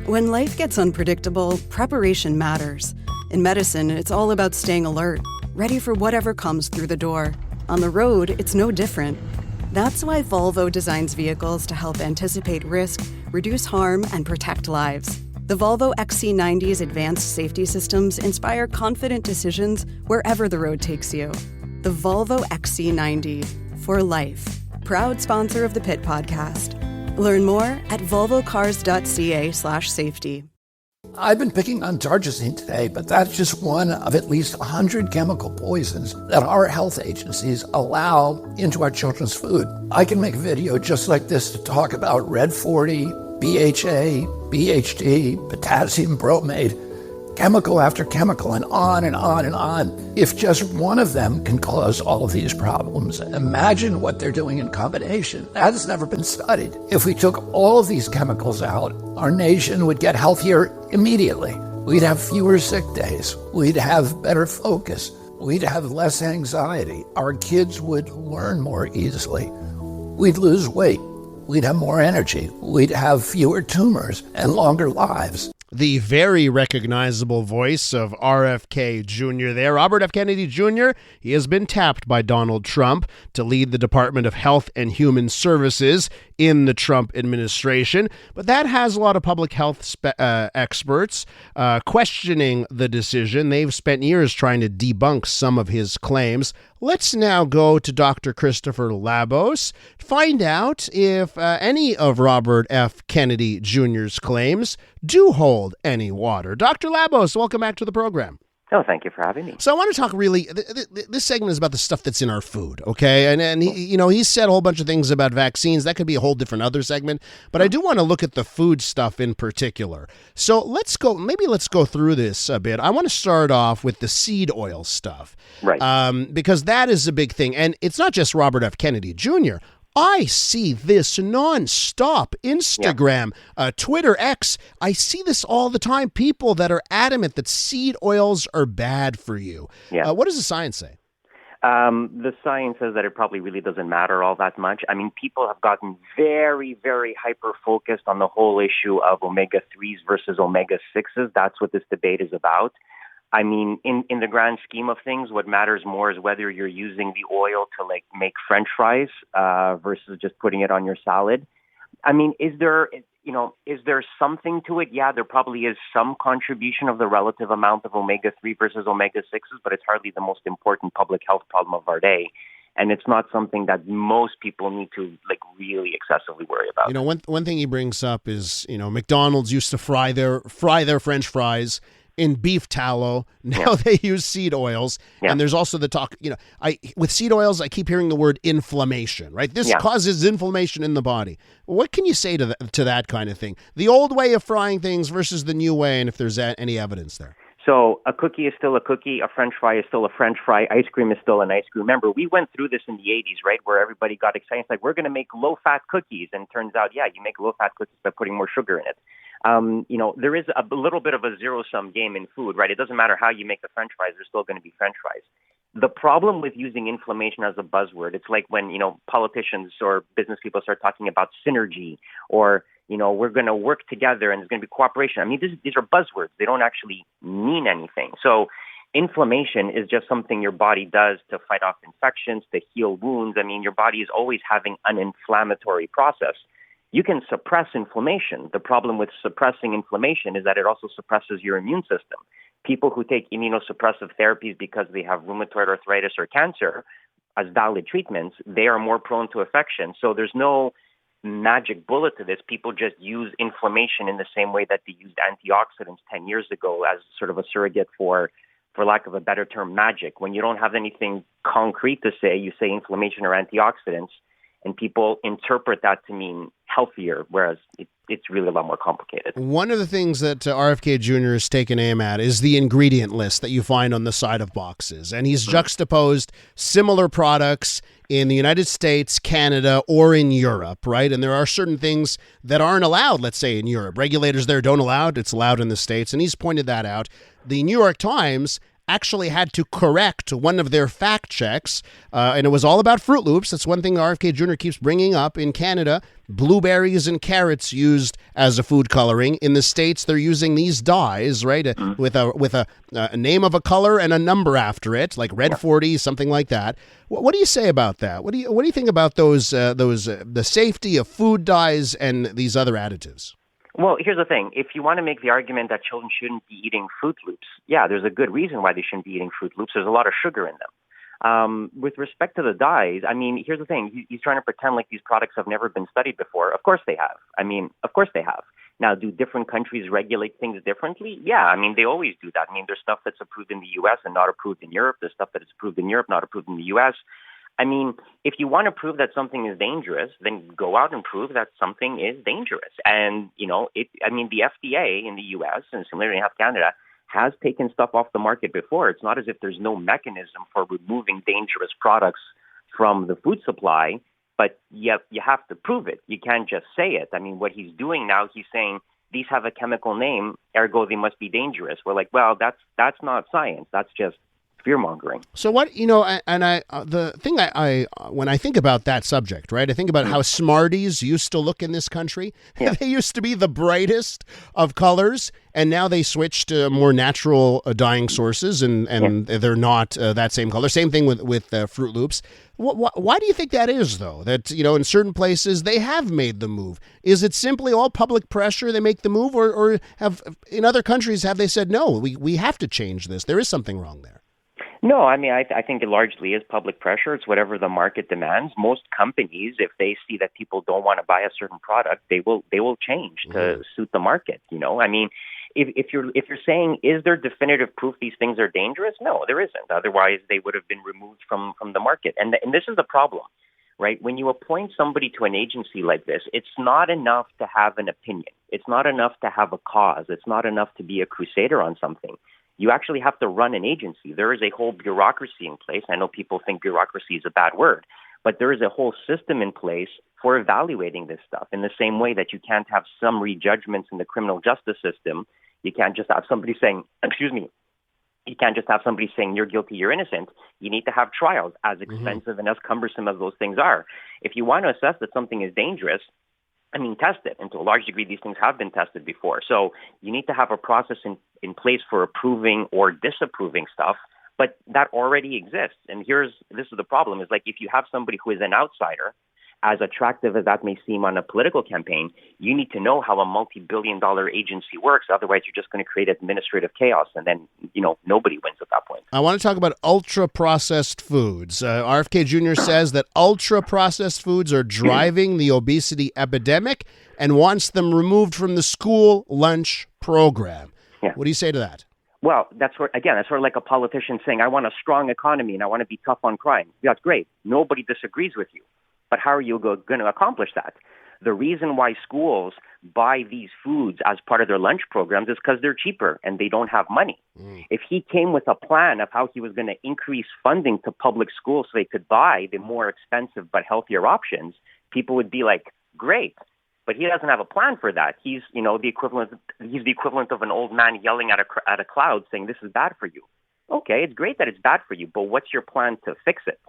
When life gets unpredictable, preparation matters. In medicine, it's all about staying alert, ready for whatever comes through the door. On the road, it's no different. That's why Volvo designs vehicles to help anticipate risk, reduce harm, and protect lives. The Volvo XC90's advanced safety systems inspire confident decisions wherever the road takes you. The Volvo XC90, for life. Proud sponsor of the Pit Podcast. Learn more at volvocars.ca/safety. I've been picking on targesine today, but that's just one of at least 100 chemical poisons that our health agencies allow into our children's food. I can make a video just like this to talk about Red 40, BHA, BHD, potassium bromate, chemical after chemical, and on and on and on. If just one of them can cause all of these problems, imagine what they're doing in combination. That has never been studied. If we took all of these chemicals out, our nation would get healthier immediately. We'd have fewer sick days. We'd have better focus. We'd have less anxiety. Our kids would learn more easily. We'd lose weight. We'd have more energy. We'd have fewer tumors and longer lives. The very recognizable voice of RFK Jr. there. Robert F. Kennedy Jr., he has been tapped by Donald Trump to lead the Department of Health and Human Services in the Trump administration. But that has a lot of public health experts questioning the decision. They've spent years trying to debunk some of his claims. Let's now go to Dr. Christopher Labos, find out if any of Robert F. Kennedy Jr.'s claims do hold any water. Dr. Labos, welcome back to the program. Oh, thank you for having me. So I want to talk really, this segment is about the stuff that's in our food, okay? And he said a whole bunch of things about vaccines. That could be a whole different other segment. But I do want to look at the food stuff in particular. So let's go through this a bit. I want to start off with the seed oil stuff. Right. Because that is a big thing. And it's not just Robert F. Kennedy Jr., I see this nonstop. Instagram, Twitter, X. I see this all the time. People that are adamant that seed oils are bad for you. Yeah. What does the science say? The science says that it probably really doesn't matter all that much. I mean, people have gotten very, very hyper-focused on the whole issue of omega-3s versus omega-6s. That's what this debate is about. I mean, in the grand scheme of things, what matters more is whether you're using the oil to make French fries versus just putting it on your salad. I mean, is there something to it? Yeah, there probably is some contribution of the relative amount of omega-3 versus omega-6s, but it's hardly the most important public health problem of our day. And it's not something that most people need to really excessively worry about. One thing he brings up is, McDonald's used to fry their French fries in beef tallow. Now they use seed oils. Yeah. And there's also the talk, with seed oils, I keep hearing the word inflammation, right? This causes inflammation in the body. What can you say to that kind of thing? The old way of frying things versus the new way, and if there's any evidence there. So a cookie is still a cookie, a French fry is still a French fry, ice cream is still an ice cream. Remember, we went through this in the 80s, right, where everybody got excited. It's like, we're going to make low-fat cookies. And it turns out, you make low-fat cookies by putting more sugar in it. There is a little bit of a zero-sum game in food, right? It doesn't matter how you make the French fries, they're still going to be French fries. The problem with using inflammation as a buzzword, it's like when, politicians or business people start talking about synergy or, we're going to work together and there's going to be cooperation. I mean, these are buzzwords. They don't actually mean anything. So inflammation is just something your body does to fight off infections, to heal wounds. I mean, your body is always having an inflammatory process. You can suppress inflammation. The problem with suppressing inflammation is that it also suppresses your immune system. People who take immunosuppressive therapies because they have rheumatoid arthritis or cancer as valid treatments, they are more prone to infection. So there's no magic bullet to this. People just use inflammation in the same way that they used antioxidants 10 years ago as sort of a surrogate for lack of a better term, magic. When you don't have anything concrete to say, you say inflammation or antioxidants, and people interpret that to mean healthier, whereas it's really a lot more complicated. One of the things that RFK Jr. has taken aim at is the ingredient list that you find on the side of boxes. And he's juxtaposed similar products in the United States, Canada, or in Europe, right? And there are certain things that aren't allowed, let's say, in Europe. Regulators there don't allow it. It's allowed in the States. And he's pointed that out. The New York Times actually had to correct one of their fact checks, and it was all about Fruit Loops. That's one thing RFK Jr. keeps bringing up. In Canada, blueberries and carrots used as a food coloring. In the States, they're using these dyes, right, with a name of a color and a number after it, like Red 40, something like that. What do you say about that? What do you think about those the safety of food dyes and these other additives? Well, here's the thing. If you want to make the argument that children shouldn't be eating Fruit Loops, yeah, there's a good reason why they shouldn't be eating Fruit Loops. There's a lot of sugar in them. With respect to the dyes, I mean, here's the thing. He's trying to pretend like these products have never been studied before. Of course they have. I mean, of course they have. Now, do different countries regulate things differently? Yeah, I mean, they always do that. I mean, there's stuff that's approved in the U.S. and not approved in Europe. There's stuff that is approved in Europe, not approved in the U.S. I mean, if you want to prove that something is dangerous, then go out and prove that something is dangerous. And, the FDA in the U.S. and similarly in Health Canada has taken stuff off the market before. It's not as if there's no mechanism for removing dangerous products from the food supply, but you have to prove it. You can't just say it. I mean, what he's doing now, he's saying these have a chemical name, ergo they must be dangerous. We're like, well, that's not science. That's just fear-mongering. So what, the thing I when I think about that subject, right, I think about how Smarties used to look in this country. Yeah. They used to be the brightest of colors, and now they switched to more natural dyeing sources, and they're not that same color. Same thing with Fruit Loops. Why do you think that is, though? That, in certain places they have made the move. Is it simply all public pressure they make the move, or have in other countries have they said, no, we have to change this? There is something wrong there. No, I mean, I think it largely is public pressure. It's whatever the market demands. Most companies, if they see that people don't want to buy a certain product, they will change to suit the market. I mean, if you're saying, is there definitive proof these things are dangerous? No, there isn't. Otherwise, they would have been removed from the market. And this is the problem, right? When you appoint somebody to an agency like this, it's not enough to have an opinion. It's not enough to have a cause. It's not enough to be a crusader on something. You actually have to run an agency. There is a whole bureaucracy in place. I know people think bureaucracy is a bad word, but there is a whole system in place for evaluating this stuff. In the same way that you can't have summary judgments in the criminal justice system, you can't just have somebody saying, you can't just have somebody saying you're guilty, you're innocent. You need to have trials, as expensive and as cumbersome as those things are. If you want to assess that something is dangerous, test it. And to a large degree, these things have been tested before. So you need to have a process in place for approving or disapproving stuff, but that already exists. And this is the problem, is like if you have somebody who is an outsider, as attractive as that may seem on a political campaign, you need to know how a multi-billion-dollar agency works. Otherwise, you're just going to create administrative chaos, and then, nobody wins at that point. I want to talk about ultra-processed foods. RFK Jr. says that ultra-processed foods are driving the obesity epidemic and wants them removed from the school lunch program. Yeah. What do you say to that? Well, that's sort of like a politician saying, I want a strong economy and I want to be tough on crime. That's great. Nobody disagrees with you. But how are you going to accomplish that? The reason why schools buy these foods as part of their lunch programs is because they're cheaper and they don't have money. If he came with a plan of how he was going to increase funding to public schools so they could buy the more expensive but healthier options, people would be like, great. But he doesn't have a plan for that. He's the equivalent of an old man yelling at a cloud saying, this is bad for you. Okay, it's great that it's bad for you, but what's your plan to fix it?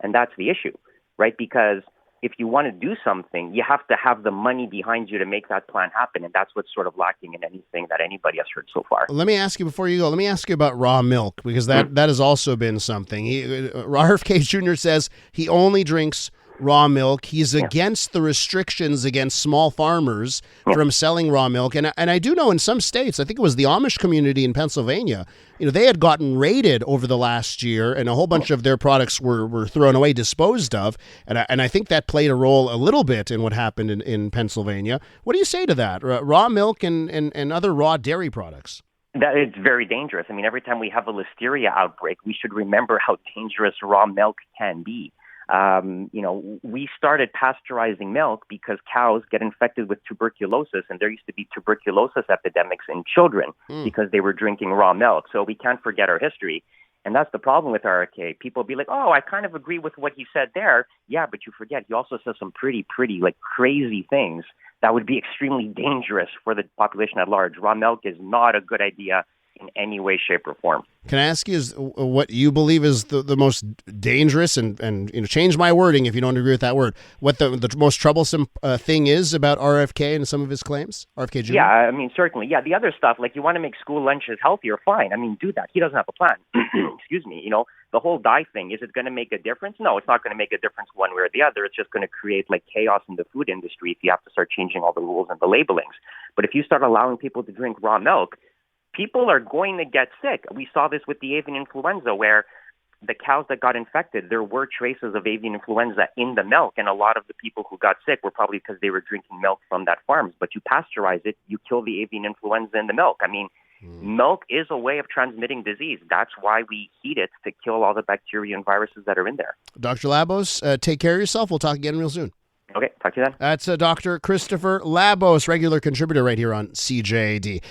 And that's the issue. Right? Because if you want to do something, you have to have the money behind you to make that plan happen. And that's what's sort of lacking in anything that anybody has heard so far. Let me ask you before you go, let me ask you about raw milk, because that has also been something. RFK Jr. says he only drinks raw milk. He's against the restrictions against small farmers from selling raw milk. And I do know in some states, I think it was the Amish community in Pennsylvania, they had gotten raided over the last year and a whole bunch of their products were thrown away, disposed of. And I think that played a role a little bit in what happened in Pennsylvania. What do you say to that? Raw milk and other raw dairy products? That it's very dangerous. Every time we have a listeria outbreak, we should remember how dangerous raw milk can be. We started pasteurizing milk because cows get infected with tuberculosis, and there used to be tuberculosis epidemics in children because they were drinking raw milk. So we can't forget our history. And that's the problem with RFK. People be like, oh, I kind of agree with what he said there. Yeah, but you forget, he also says some pretty, like crazy things that would be extremely dangerous for the population at large. Raw milk is not a good idea. in any way, shape, or form. Can I ask you what you believe is the most dangerous and change my wording if you don't agree with that word, what the most troublesome thing is about RFK and some of his claims? RFK Jr.? Yeah, I mean, certainly. Yeah, the other stuff, like you want to make school lunches healthier, fine. I mean, do that. He doesn't have a plan. Excuse me. The whole dye thing, is it going to make a difference? No, it's not going to make a difference one way or the other. It's just going to create like chaos in the food industry if you have to start changing all the rules and the labelings. But if you start allowing people to drink raw milk, people are going to get sick. We saw this with the avian influenza where the cows that got infected, there were traces of avian influenza in the milk. And a lot of the people who got sick were probably because they were drinking milk from that farm. But you pasteurize it, you kill the avian influenza in the milk. I mean, milk is a way of transmitting disease. That's why we heat it, to kill all the bacteria and viruses that are in there. Dr. Labos, take care of yourself. We'll talk again real soon. Okay, talk to you then. That's Dr. Christopher Labos, regular contributor right here on CJAD.